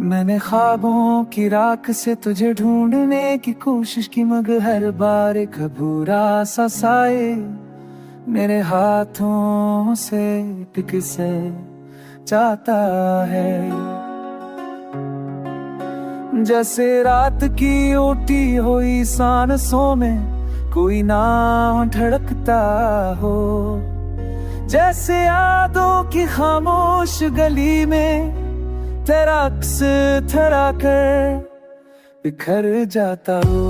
मैंने ख्वाबों की राख से तुझे ढूंढने की कोशिश की, मगर हर बार एक अधूरा सा साए मेरे हाथों से टिक से जाता है। जैसे रात की ओटी हुई सांसों में कोई नाम धड़कता हो, जैसे यादों की खामोश गली में तेरा अक्स थरा कर बिखर जाता हो।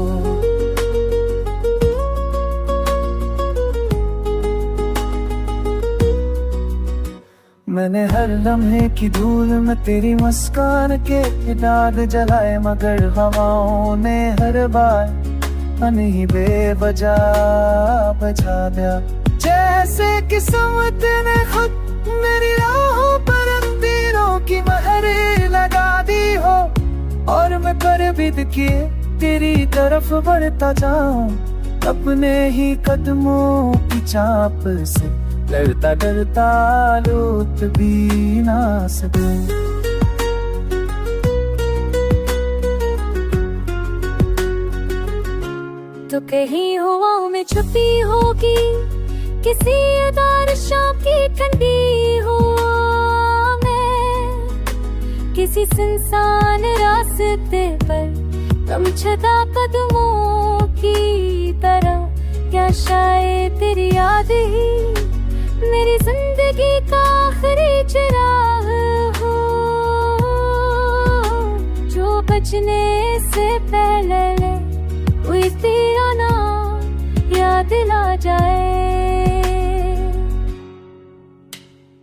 मैंने हर लम्हे की धूल में तेरी मुस्कान के दाग जलाए, मगर हवाओं ने हर बार नहीं बेवजह बजा दिया। जैसे किस्मत ने खुद मेरी राहों पर अंधेरों की महर लगा दी हो, और मैं कर बिद के तेरी तरफ बढ़ता जाऊं, अपने ही कदमों की चाप से डरता डरता लौट भी ना सकूं। तो कहीं हवाओं में छुपी होगी किसी अदार शाम की ठंडी हुआ में, किसी सुनसान रास्ते पर गमछदा कदमों की तरह, क्या शायद तेरी याद ही मेरी जिंदगी का आखिरी चिराग हो, जो बचने से पहले कोई तेरा नाम याद ला जाए।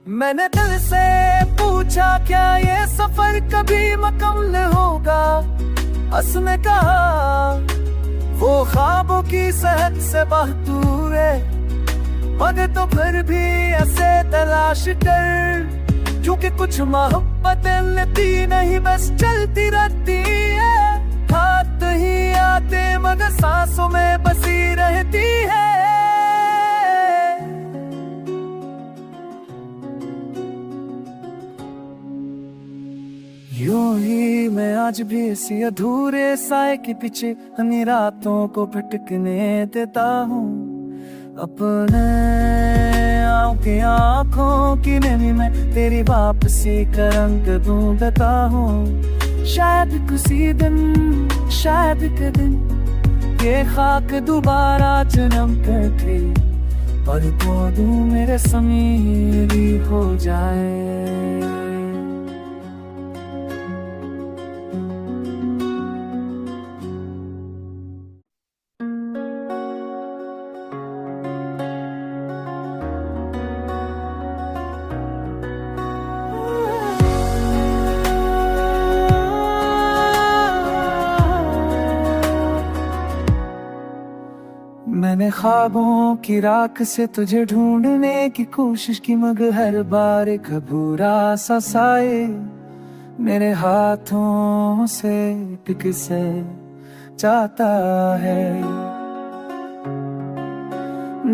मैंने दिल से पूछा क्या ये सफर कभी मुकम्मल होगा, उसने कहा वो ख्वाबों की सहद से बहुत दूर है, मगर तो फिर भी ऐसे तलाश कर, क्योंकि कुछ मोहब्बतें लेती नहीं बस चलती रहती है, हाथ ही आते मगर सांसों में बसी रहती है। यूं ही मैं आज भी इसी अधूरे साए के पीछे अन्य रातों को भटकने देता हूँ, अपने आँखों की नमी में तेरी वापसी का रंग ढूंढता हूँ। शायद किसी दिन, शायद के दिन ये खाक दोबारा जन्म करके और पौधू मेरे समीरी हो जाए। मैंने ख्वाबों की राख से तुझे ढूंढने की कोशिश की, मगर हर बार एक अधूरा सा साए मेरे हाथों से टिक से जाता है।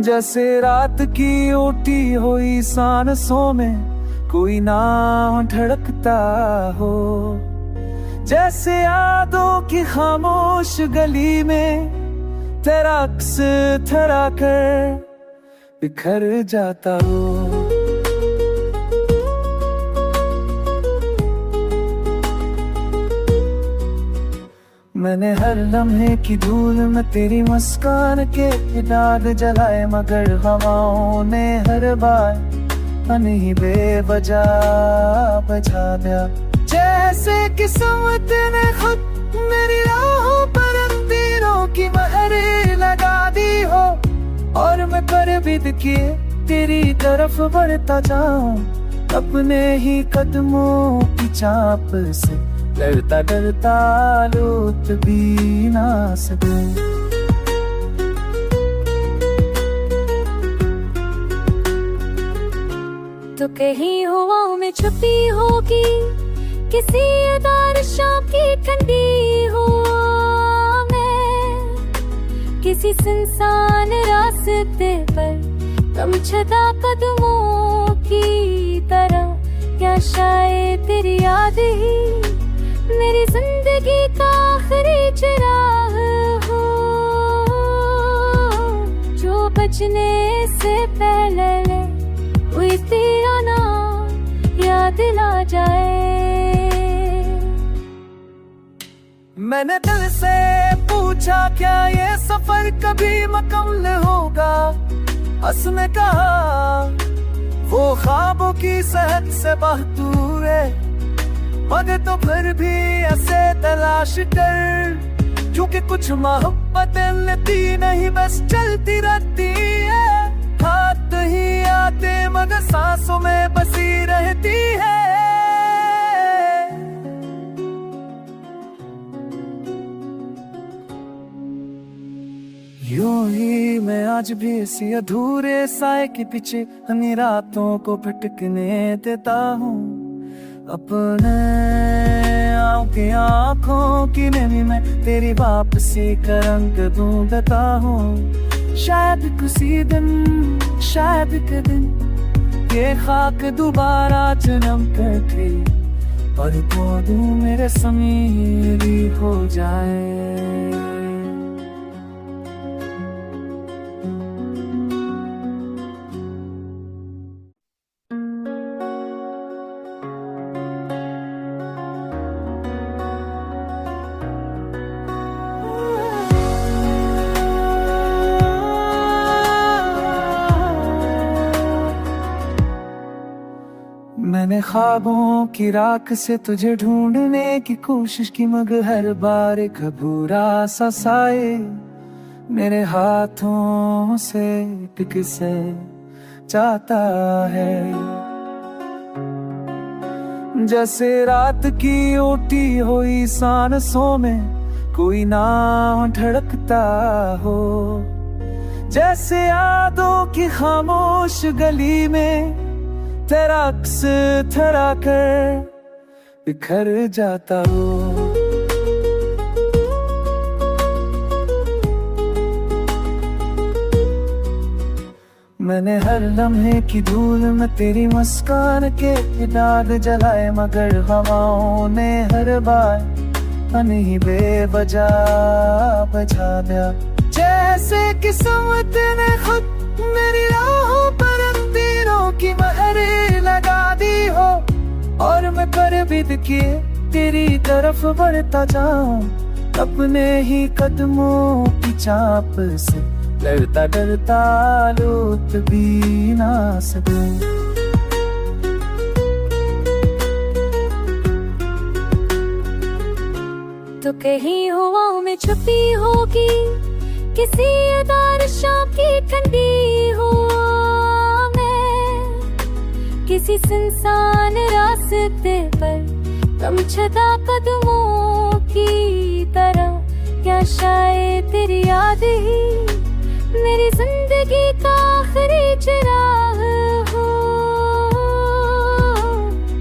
जैसे रात की ओटी हुई सांसों में कोई नाम धड़कता हो, जैसे यादों की खामोश गली में तेरा अक्स थरा कर बिखर जाता हो। मैंने हर लम्हे की धूल में तेरी मुस्कान के दाग जलाए, मगर हवाओं ने हर बार नहीं बेवजह बजा दिया। जैसे किस्मत ने खुद मेरी राहों पर अंधेरों की महर लगा दी हो, और मैं कर बिद के तेरी तरफ बढ़ता जाऊं, अपने ही कदमों की चाप से डरता डरता लौट भी ना सकूं। तो कहीं हवाओं में छुपी होगी किसी अदार शाम की ठंडी हुआ में, किसी सुनसान रास्ते पर गमछदा कदमों की तरह, क्या शायद तेरी याद ही मेरी जिंदगी का आखिरी चिराग हो, जो बचने से पहले कोई तेरा नाम याद दिला जाए। मैंने दिल से पूछा क्या ये सफर कभी मुकम्मल होगा, उसने कहा वो ख्वाबों की सहद से बहतूर है, मगर तो फिर भी ऐसे तलाश कर, क्योंकि कुछ मोहब्बत लेती नहीं बस चलती रहती है, हाथ ही आते मगर सांसों में बसी रहती है। यूं ही मैं आज भी इसी अधूरे साए के पीछे अपनी रातों को भटकने देता हूँ, अपने की आँखों की नमी में तेरी वापसी का रंग ढूंढता हूँ। शायद किसी दिन, शायद के दिन ये खाक दोबारा जन्म करके और पौधों मेरे समीरी हो जाए। मैंने ख्वाबों की राख से तुझे ढूंढने की कोशिश की, मगर हर बार एक बुरा सा साए मेरे हाथों से किसे जाता है। जैसे रात की ओटी हुई सांसों में कोई नाम धड़कता हो, जैसे यादों की खामोश गली में तेरा अक्स थरा कर बिखर जाता हो। मैंने हर लम्हे की धूल में तेरी मुस्कान के दाग जलाए, मगर हवाओं ने हर बार नहीं बेवजह बजा दिया। जैसे किस्मत ने खुद मेरी राहों पर अंधेरों की महर लगा दी हो, और मैं पर बिद के तेरी तरफ बढ़ता जाऊं, अपने ही कदमों की चाप से डरता डरता लौट भी ना सकूं। तो कहीं हवाओं में छुपी होगी किसी अदार शाम की ठंडी हो, मैं किसी सुनसान रास्ते पर गमछदा कदमों की तरह, क्या शायद तेरी याद ही मेरी जिंदगी का आखिरी चिराग हो,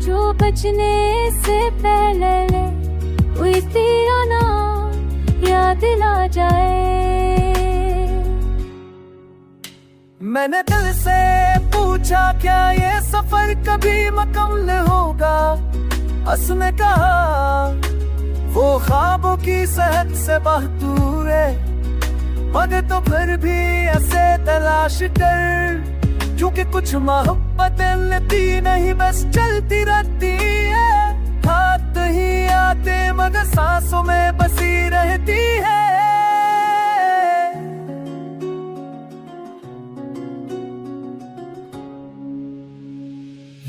जो बचने से पहले कोई तेरा नाम याद दिला जाए। मैंने दिल से पूछा क्या ये सफर कभी मुकम्मल होगा, उसने कहा वो ख्वाबों की सहद से बहतूर है, मगर तो फिर भी ऐसे तलाश कर, क्योंकि कुछ मोहब्बत लेती नहीं बस चलती रहती है, हाथ ही आते मगर सांसों में बसी रहती है।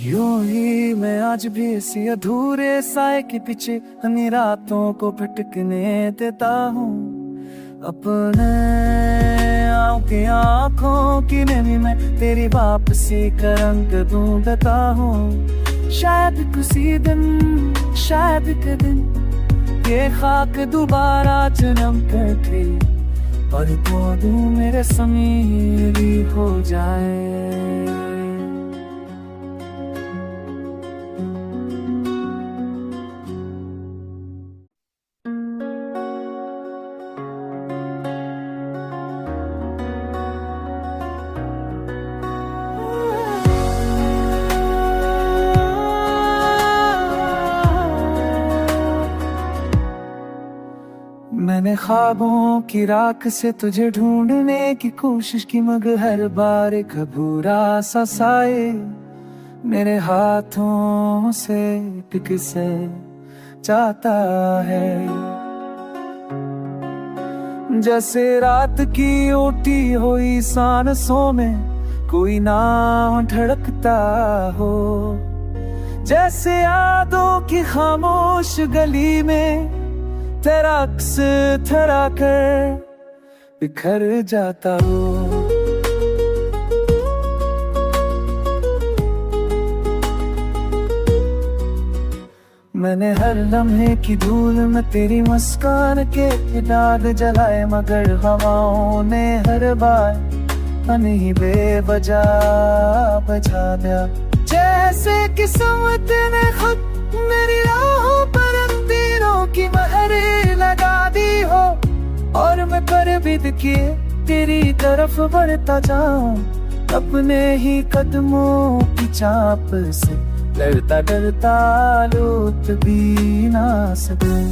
यूं ही मैं आज भी इसी अधूरे साए के पीछे अपनी रातों को भटकने देता हूँ, अपने की आँखों की नमी में तेरी वापसी का रंग ढूंढता हूँ। शायद किसी दिन, शायद के दिन ये खाक दोबारा जन्म करके और पौधों मेरे समीरी हो जाए। मैंने ख्वाबों की राख से तुझे ढूंढने की कोशिश की, मगर हर बार एक अधूरा सा साए मेरे हाथों से टिक से जाता है। जैसे रात की ओटी हुई सांसों में कोई नाम धड़कता हो, जैसे यादों की खामोश गली में तेरा अक्स थरा कर बिखर जाता हो। मैंने हर लम्हे की धूल में तेरी मुस्कान के दाग जलाए, मगर हवाओं ने हर बार अनही बेवजह बजा दिया। जैसे किस्मत ने खुद मेरी राहों पर तीरों की महर लगा दी हो, और मैं परबिद किए तेरी तरफ बढ़ता जाऊं, अपने ही कदमों की चाप से डरता डरता लौट भी ना सकूं।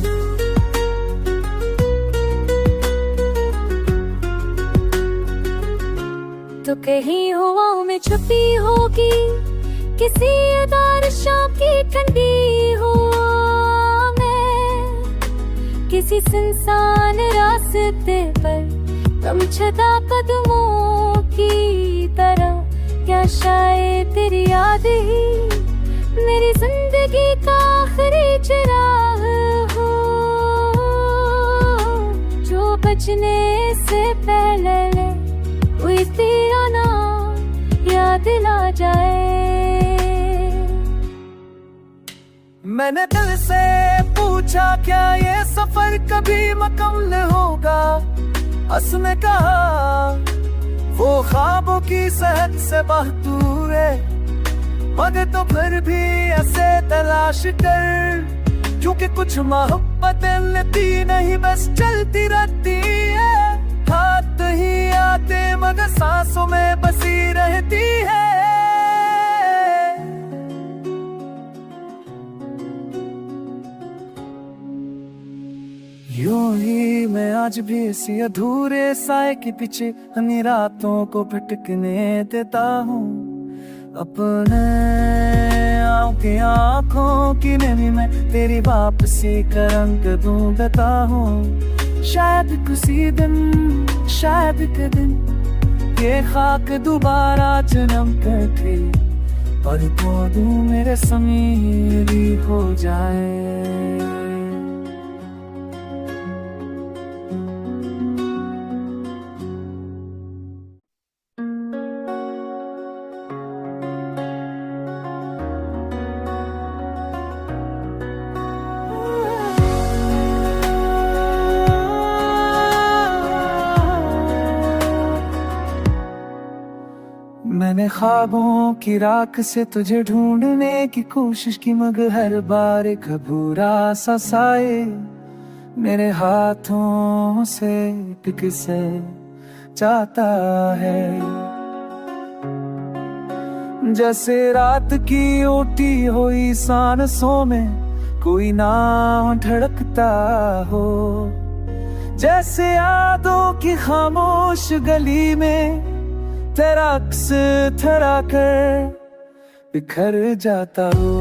तो कहीं हवाओं में छुपी होगी किसी अदार शाम की ठंडी हो, मैं किसी सुनसान रास्ते पर गमछदा कदमों की तरह, क्या शायद तेरी याद ही मेरी जिंदगी का आखिरी चिराग हो, जो बचने से पहले कोई तेरा नाम याद ला जाए। मैंने दिल से पूछा क्या ये सफर कभी मुकम्मल होगा, उसने कहा वो ख्वाबों की सहद से बहतूर है, मगर तो फिर भी ऐसे तलाश कर, क्योंकि कुछ मोहब्बत लेती नहीं बस चलती रहती है, हाथ ही आते मगर सांसों में बसी रहती है। यूं ही मैं आज भी इसी अधूरे साए के पीछे अपनी रातों को भटकने देता हूँ, अपने आपकी आँखों की नमी में तेरी वापसी का रंग ढूंढता हूँ। शायद किसी दिन, शायद के दिन ये खाक दोबारा जन्म करके और पौधों मेरे समीरी हो जाए। मैंने ख्वाबों की राख से तुझे ढूंढने की कोशिश की, मगर हर बार एक अधूरा सा साए मेरे हाथों से टिक से जाता है। जैसे रात की ओटी हुई सांसों में कोई नाम धड़कता हो, जैसे यादों की खामोश गली में तेरा अक्स थरा कर बिखर जाता हो।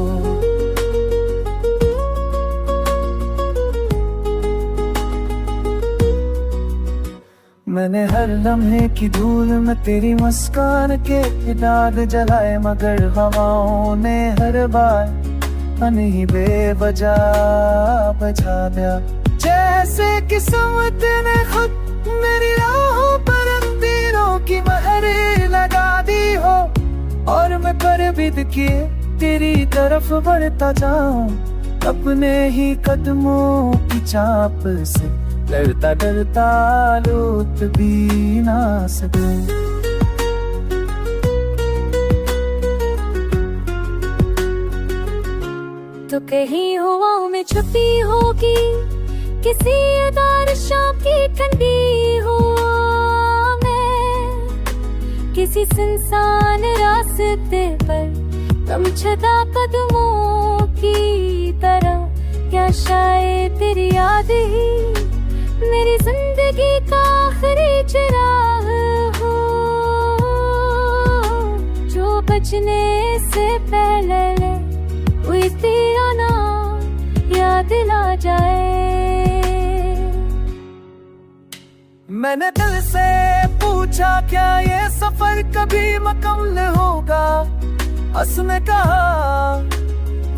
मैंने हर लम्हे की धूल में तेरी मुस्कान के दाग जलाए, मगर हवाओं ने हर बार अनही बेवजह बजा दिया। जैसे किस्मत ने खुद मेरी राहों पर तीरों की महर लगा दी हो, और मैं परबिद किए तेरी तरफ बढ़ता जाऊं, अपने ही कदमों की चाप से डरता डरता लौट भी ना सकूं। तो कहीं हवाओं में छुपी होगी किसी अदार शाम की ठंडी हो, मैं किसी सुनसान रास्ते पर गमछदा कदमों की तरह, क्या शायद तेरी याद ही मेरी जिंदगी का आखिरी चिराग हो, जो बचने से पहले कोई तेरा नाम याद ला जाए। मैंने दिल से पूछा क्या ये सफर कभी मुकम्मल होगा, उसने कहा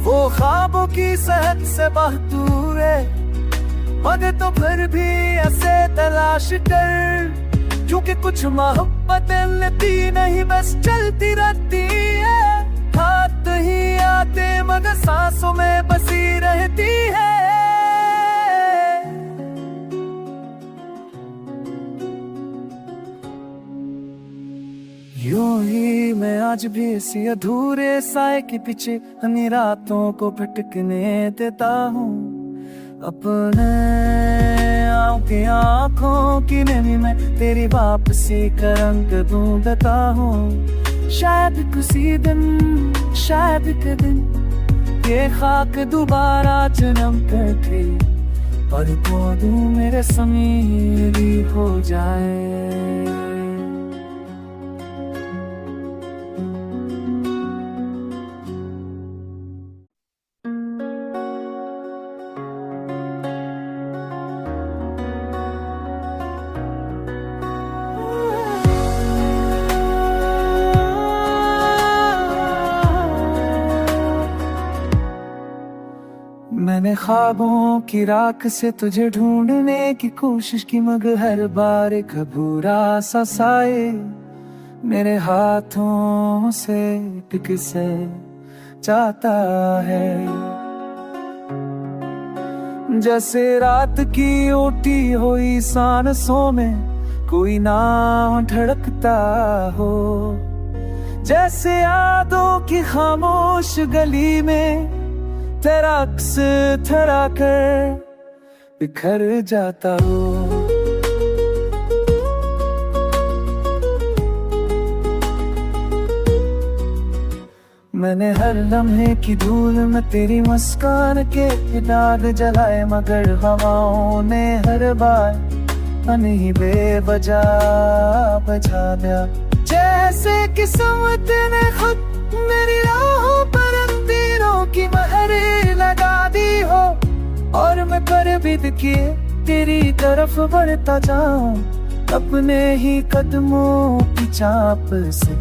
वो ख्वाबों की सहद से बहुत दूर है, मगर तो फिर भी ऐसे तलाश कर, क्योंकि कुछ मोहब्बतें लेती नहीं बस चलती रहती है, हाथ ही आते मगर सांसों में बसी रहती है। यूं ही मैं आज भी इसी अधूरे साए के पीछे अन्य रातों को भटकने देता हूँ, अपने की आँखों की नमी में तेरी वापसी का रंग ढूंढता हूँ। शायद किसी दिन, शायद के दिन ये खाक दोबारा जन्म करके और तू मेरे समीरी हो जाए। मैंने ख्वाबों की राख से तुझे ढूंढने की कोशिश की, मगर हर बार एक अधूरा सा साए मेरे हाथों से टिक से जाता है। जैसे रात की ओटी हुई सांसों में कोई नाम धड़कता हो, जैसे यादों की खामोश गली में तेरा अक्स थरा कर बिखर जाता हो। मैंने हर लम्हे की धूल में तेरी मुस्कान के दाग जलाए, मगर हवाओं ने हर बार अनही बेवजह बजा दिया। जैसे किस्मत ने खुद मेरी राहों पर तीरों की महर लगा दी हो, और मैं कर बिद किए तेरी तरफ बढ़ता जाऊं अपने ही कदमों की चाप से।